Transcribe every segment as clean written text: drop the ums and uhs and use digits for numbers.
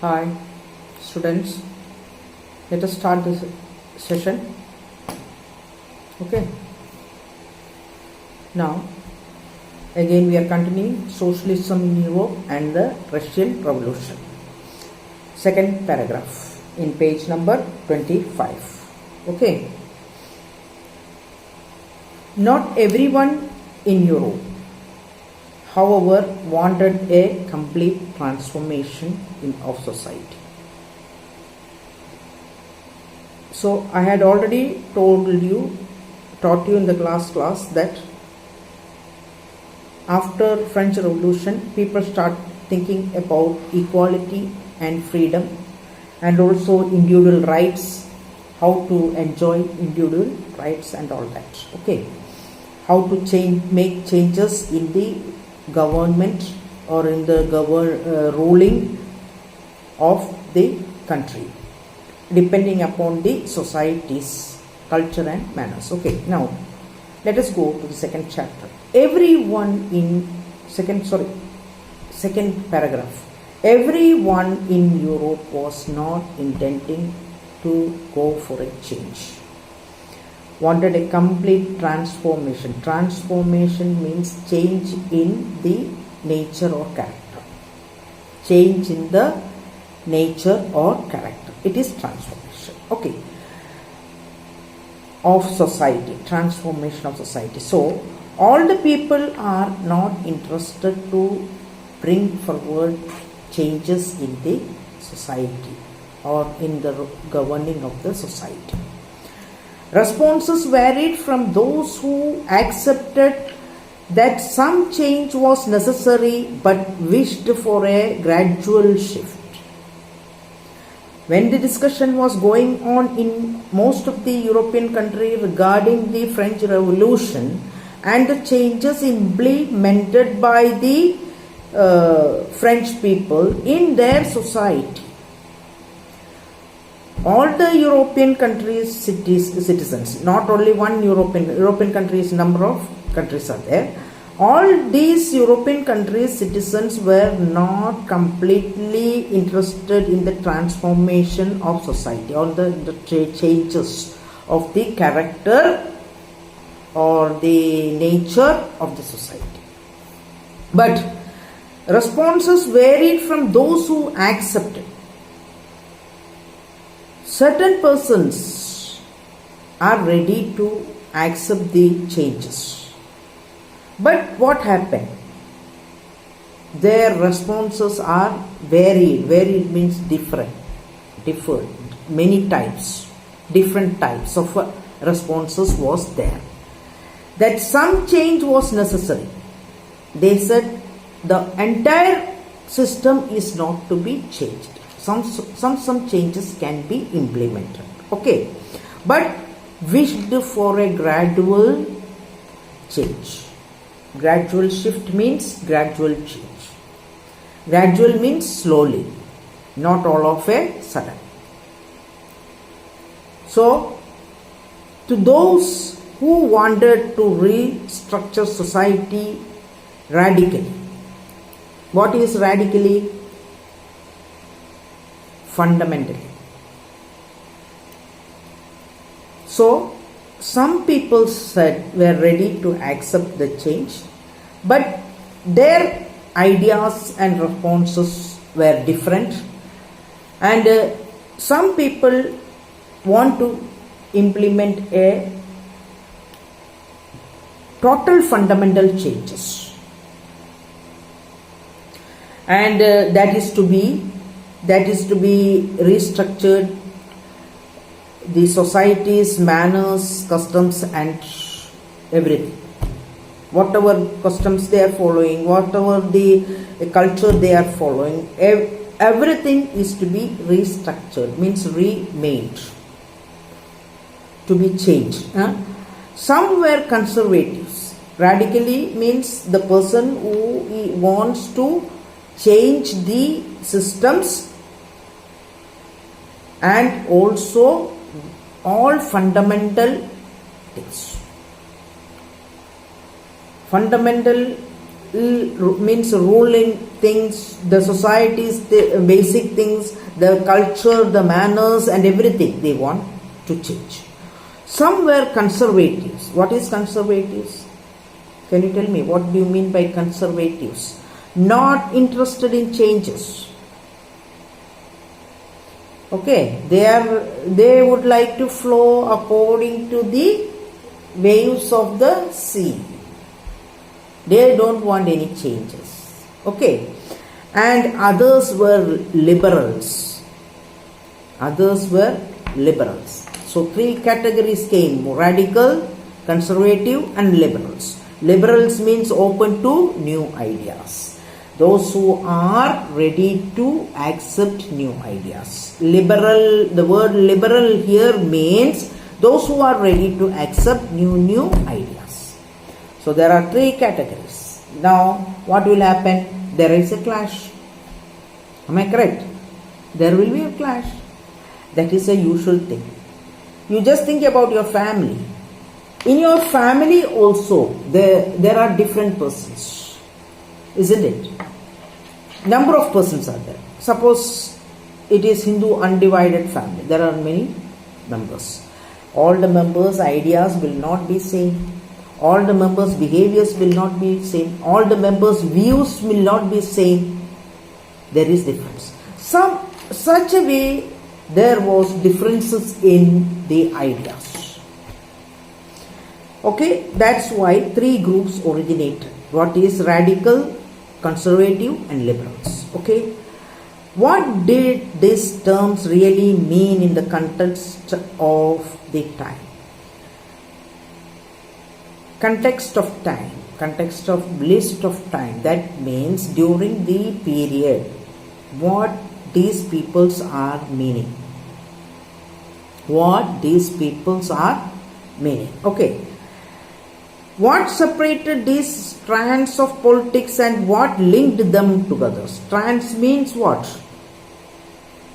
Hi students, let us start this session. Okay, now again we are continuing Socialism in Europe and the Russian Revolution. Second paragraph in page number 25. Okay, not everyone in Europe, however, wanted a complete transformation of society. So I had already taught you in the class that after French Revolution, people start thinking about equality and freedom, and also individual rights, how to enjoy individual rights and all that. Okay, how to make changes in the government or in the ruling of the country, depending upon the society's culture and manners. Okay, now let us go to the second chapter. Everyone in second paragraph. Everyone in Europe was not intending to go for a change. Wanted a complete transformation. Transformation means change in the nature or character. Change in the nature or character. It is transformation. Okay. Of society. Transformation of society. So, all the people are not interested to bring forward changes in the society or in the governing of the society. Responses varied from those who accepted that some change was necessary but wished for a gradual shift. When the discussion was going on in most of the European countries regarding the French Revolution and the changes implemented by the French people in their society, all the European countries' citizens, not only one European countries, number of countries are there. All these European countries' citizens were not completely interested in the transformation of society, or the changes of the character or the nature of the society. But responses varied from those who accepted. Certain persons are ready to accept the changes. But what happened? Their responses are varied. Varied means different. Many types. Different types of responses was there. That some change was necessary. They said the entire system is not to be changed. Some changes can be implemented. Okay, but wished for a gradual change. Gradual shift means gradual change. Gradual means slowly, not all of a sudden. So, to those who wanted to restructure society radically, what is radically? Fundamentally. So, some people were ready to accept the change, but their ideas and responses were different, and some people want to implement a total fundamental changes, and that is to be restructured the society's manners, customs and everything. Whatever customs they are following, whatever the culture they are following, everything is to be restructured, means remade, to be changed. Some were conservatives. Radically means the person who wants to change the systems and also all fundamental things. Fundamental means ruling things, the society's the basic things, the culture, the manners and everything they want to change. Some were conservatives. What is conservatives? Can you tell me what do you mean by conservatives? Not interested in changes. Okay, they would like to flow according to the waves of the sea. They don't want any changes. Okay, and others were liberals. Others were liberals. So three categories came: radical, conservative and liberals. Liberals means open to new ideas. Those who are ready to accept new ideas. Liberal, the word liberal here means those who are ready to accept new ideas. So there are three categories. Now what will happen? There is a clash. Am I correct? There will be a clash. That is a usual thing. You just think about your family. In your family also there are different persons, isn't it? Number of persons are there. Suppose it is Hindu undivided family. There are many members. All the members' ideas will not be same. All the members' behaviors will not be same. All the members' views will not be same. There is difference. Such a way there was differences in the ideas. Okay, that's why three groups originated. What is radical, conservative and liberals? Okay, what did these terms really mean in the context of the time? Context of time, context of list of time, that means during the period what these peoples are meaning. What these peoples are meaning. Okay. What separated these strands of politics and what linked them together? Strands means what?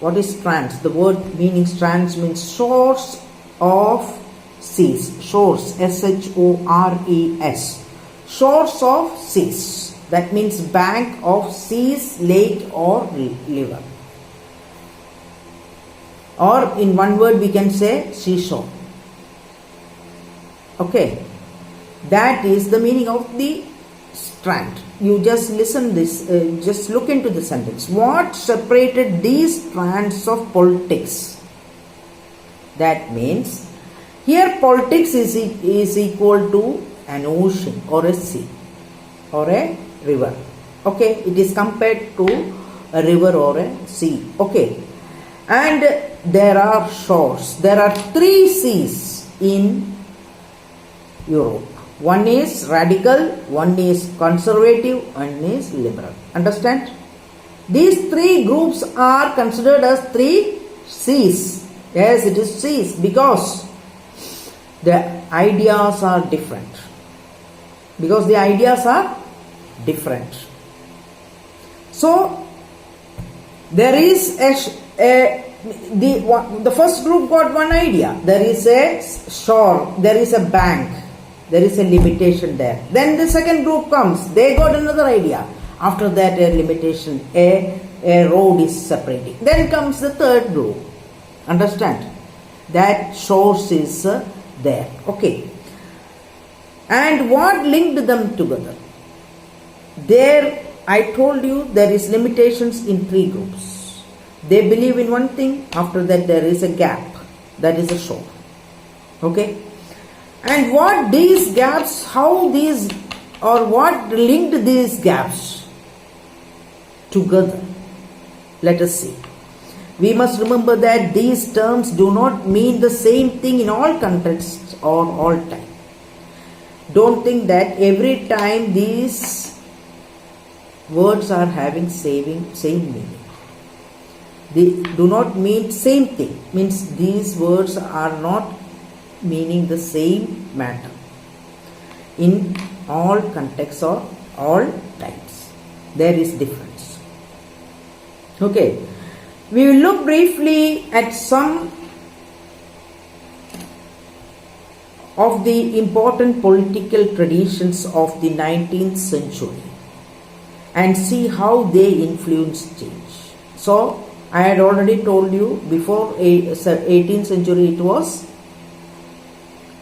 What is strands? The word meaning strands means shores of seas. Shores, S-H-O-R-E-S. Shores of seas. That means bank of seas, lake or river. Or in one word we can say seashore. Okay. That is the meaning of the strand. You just listen this, just look into the sentence. What separated these strands of politics? That means here politics is equal to an ocean or a sea or a river. Okay, it is compared to a river or a sea. Okay, and there are shores. There are three seas in Europe. One is radical, one is conservative, one is liberal. Understand? These three groups are considered as three seas. Yes, it is seas because the ideas are different. Because the ideas are different. So there is the first group got one idea. There is a shore, there is a bank. There is a limitation there. Then the second group comes. They got another idea. After that a limitation, a road is separating. Then comes the third group. Understand? That source is there. Okay. And what linked them together? There, I told you there is limitations in three groups. They believe in one thing. After that there is a gap. That is a shore. Okay. And what these gaps, how these, or what linked these gaps together? Let us see. We must remember that these terms do not mean the same thing in all contexts or all time. Don't think that every time these words are having same meaning. They do not mean same thing. Means these words are not meaning the same matter in all contexts or all times. There is difference. Okay, we will look briefly at some of the important political traditions of the 19th century. and see how they influence change. So I had already told you before 18th century it was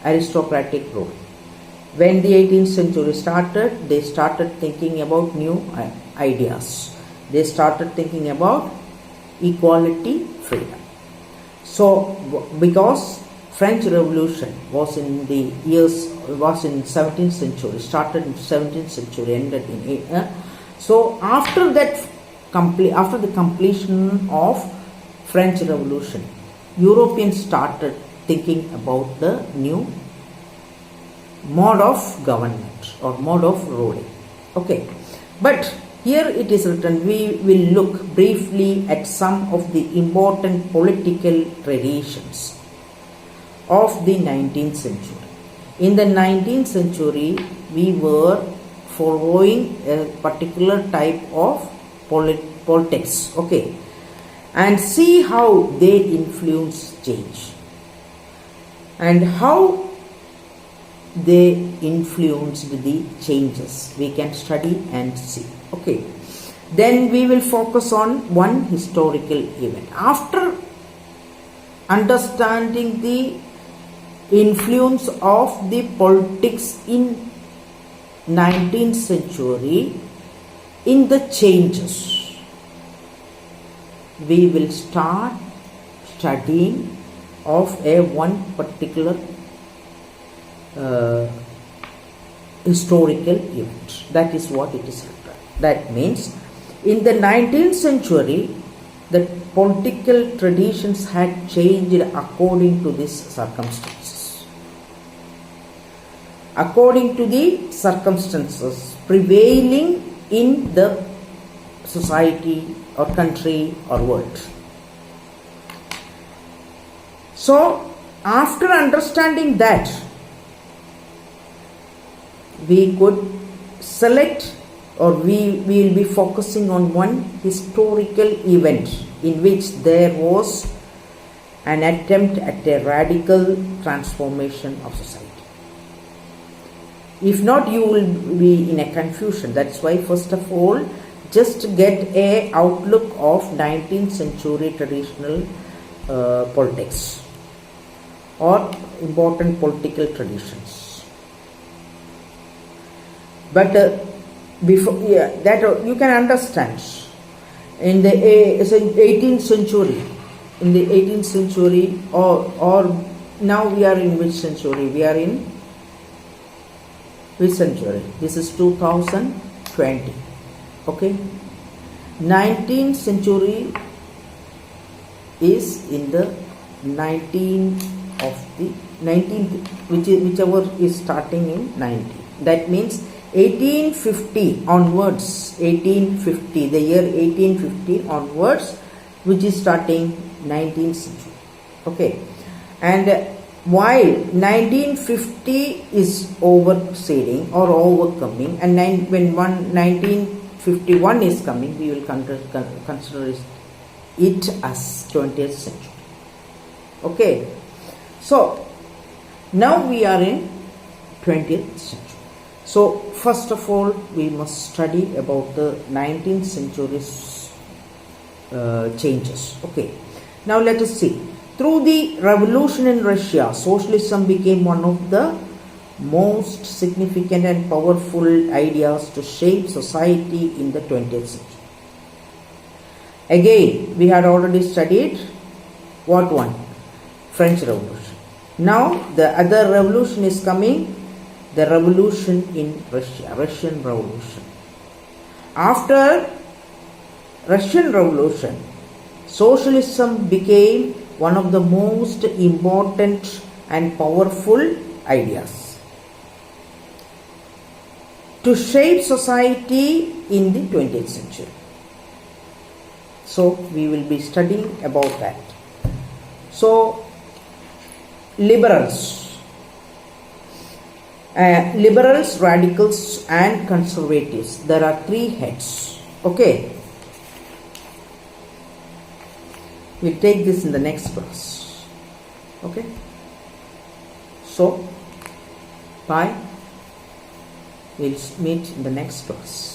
aristocratic rule. When the 18th century started, they started thinking about new ideas. They started thinking about equality, freedom. So because French Revolution was in 17th century, started in 17th century, ended in so after the completion of French Revolution, Europeans started thinking about the new mode of government or mode of ruling. Okay, but here it is written, we will look briefly at some of the important political traditions of the 19th century. In the 19th century, we were following a particular type of politics, okay, and see how they influence change and how they influenced the changes. We can study and see, okay. Then we will focus on one historical event. After understanding the influence of the politics in 19th century in the changes, we will start studying of one particular historical event. That is what it is written. That means in the 19th century the political traditions had changed according to these circumstances. According to the circumstances prevailing in the society or country or world. So after understanding that, we could select, or we will be focusing on one historical event in which there was an attempt at a radical transformation of society. If not, you will be in a confusion. That's why first of all, just get a outlook of 19th century traditional politics or important political traditions. But before that you can understand in the 18th century, or now we are in which century? We are in which century? This is 2020. Okay, 19th century is in the 19th of the 19th, whichever is starting in 90. That means 1850 onwards, 1850, the year 1850 onwards, which is starting 19th century. Okay, and while 1950 is overseding or overcoming, and when 1951 is coming, we will consider it as 20th century. Okay, so now we are in 20th century. So first of all, we must study about the 19th century's changes. Okay, now let us see. Through the revolution in Russia, socialism became one of the most significant and powerful ideas to shape society in the 20th century. Again, we had already studied what one? French Revolution. Now the other revolution is coming, the revolution in Russia, Russian Revolution. After Russian Revolution, socialism became one of the most important and powerful ideas to shape society in the 20th century. So we will be studying about that. So liberals, radicals and conservatives, there are three heads. Okay, we'll take this in the next class. Okay, so bye, we'll meet in the next class.